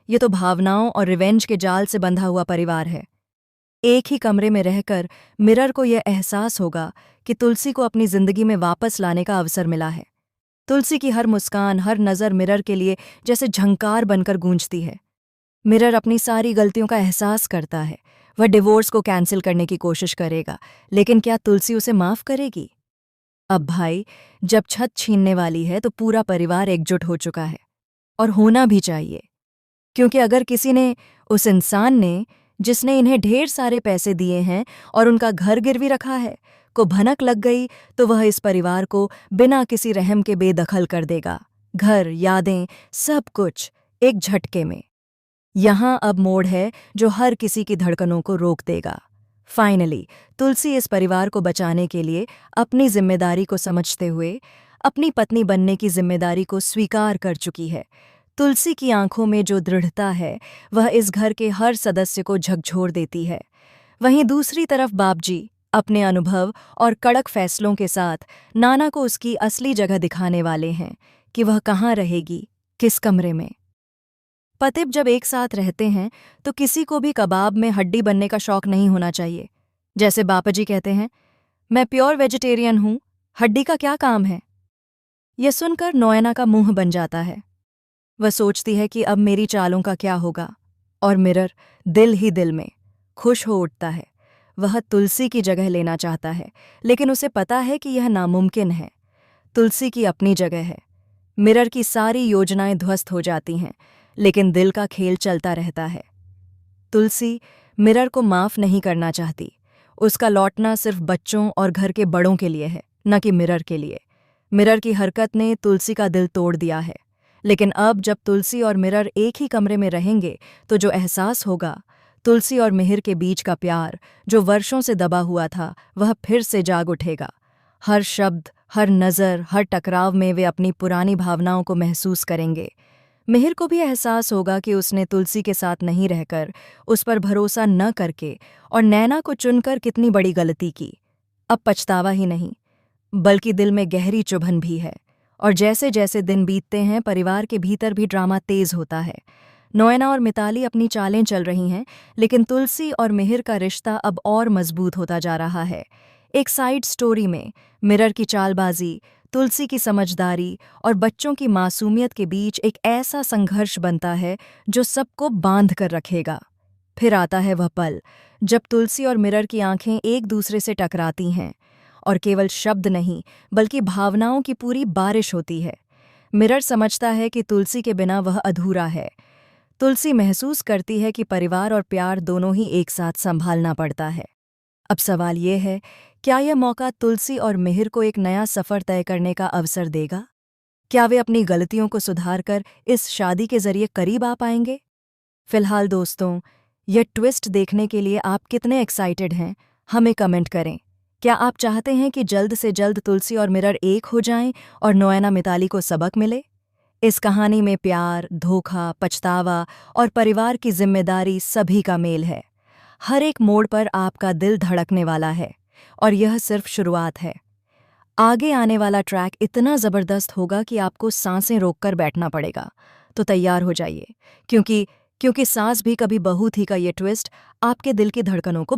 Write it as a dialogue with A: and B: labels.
A: ये तो भावनाओं और रिवेंज के जाल से बंधा हुआ परिवार है। एक ही कमरे में रहकर मिरर को यह एहसास होगा कि तुलसी को अपनी जिंदगी में वापस लाने का अवसर मिला है। तुलसी की हर मुस्कान, हर नज़र मिरर के लिए जैसे झंकार बनकर गूंजती है। मिरर अपनी सारी गलतियों का एहसास करता है। वह डिवोर्स को कैंसिल करने की कोशिश करेगा, लेकिन क्या तुलसी उसे माफ करेगी? अब भाई, जब छत छीनने वाली है तो पूरा परिवार एकजुट हो चुका है, और होना भी चाहिए। क्योंकि अगर किसी ने, उस इंसान ने जिसने इन्हें ढेर सारे पैसे दिए हैं और उनका घर गिरवी रखा है, को भनक लग गई तो वह इस परिवार को बिना किसी रहम के बेदखल कर देगा। घर, यादें, सब कुछ एक झटके में। यहाँ अब मोड़ है जो हर किसी की धड़कनों को रोक देगा। फाइनली तुलसी इस परिवार को बचाने के लिए अपनी जिम्मेदारी को समझते हुए अपनी पत्नी बनने की जिम्मेदारी को स्वीकार कर चुकी है। तुलसी की आंखों में जो दृढ़ता है वह इस घर के हर सदस्य को झकझोर देती है। वहीं दूसरी तरफ बापजी अपने अनुभव और कड़क फैसलों के साथ नाना को उसकी असली जगह दिखाने वाले हैं कि वह कहाँ रहेगी, किस कमरे में। पतिब जब एक साथ रहते हैं तो किसी को भी कबाब में हड्डी बनने का शौक नहीं होना चाहिए। जैसे बापाजी कहते हैं, मैं प्योर वेजिटेरियन हूँ, हड्डी का क्या काम है। यह सुनकर नोएना का मुंह बन जाता है। वह सोचती है कि अब मेरी चालों का क्या होगा, और मिरर दिल ही दिल में खुश हो उठता है। वह तुलसी की जगह लेना चाहता है, लेकिन उसे पता है कि यह नामुमकिन है। तुलसी की अपनी जगह है। मिरर की सारी योजनाएं ध्वस्त हो जाती हैं, लेकिन दिल का खेल चलता रहता है। तुलसी मिरर को माफ नहीं करना चाहती। उसका लौटना सिर्फ बच्चों और घर के बड़ों के लिए है, न कि मिरर के लिए। मिरर की हरकत ने तुलसी का दिल तोड़ दिया है, लेकिन अब जब तुलसी और मिरर एक ही कमरे में रहेंगे तो जो एहसास होगा, तुलसी और मिहिर के बीच का प्यार जो वर्षों से दबा हुआ था, वह फिर से जाग उठेगा। हर शब्द, हर नज़र, हर टकराव में वे अपनी पुरानी भावनाओं को महसूस करेंगे। मिहिर को भी एहसास होगा कि उसने तुलसी के साथ नहीं रहकर, उस पर भरोसा न करके और नैना को चुनकर कितनी बड़ी गलती की। अब पछतावा ही नहीं, बल्कि दिल में गहरी चुभन भी है। और जैसे जैसे दिन बीतते हैं, परिवार के भीतर भी ड्रामा तेज होता है। नोएना और मिताली अपनी चालें चल रही हैं, लेकिन तुलसी और मिहिर का रिश्ता अब और मजबूत होता जा रहा है। एक साइड स्टोरी में मिरर की चालबाजी, तुलसी की समझदारी और बच्चों की मासूमियत के बीच एक ऐसा संघर्ष बनता है जो सबको बांध कर रखेगा। फिर आता है वह पल जब तुलसी और मिरर की आंखें एक दूसरे से टकराती हैं, और केवल शब्द नहीं बल्कि भावनाओं की पूरी बारिश होती है। मिरर समझता है कि तुलसी के बिना वह अधूरा है। तुलसी महसूस करती है कि परिवार और प्यार दोनों ही एक साथ संभालना पड़ता है। अब सवाल ये है, क्या यह मौका तुलसी और मिहिर को एक नया सफ़र तय करने का अवसर देगा? क्या वे अपनी गलतियों को सुधारकर इस शादी के जरिए करीब आ पाएंगे? फिलहाल दोस्तों, यह ट्विस्ट देखने के लिए आप कितने एक्साइटेड हैं, हमें कमेंट करें। क्या आप चाहते हैं कि जल्द से जल्द तुलसी और मिरर एक हो जाएं और नोएना मिताली को सबक मिले? इस कहानी में प्यार, धोखा, पछतावा और परिवार की जिम्मेदारी सभी का मेल है। हर एक मोड़ पर आपका दिल धड़कने वाला है, और यह सिर्फ शुरुआत है। आगे आने वाला ट्रैक इतना ज़बरदस्त होगा कि आपको सांसें रोककर बैठना पड़ेगा। तो तैयार हो जाइए, क्योंकि सास भी कभी बहू थी का ये ट्विस्ट आपके दिल की धड़कनों को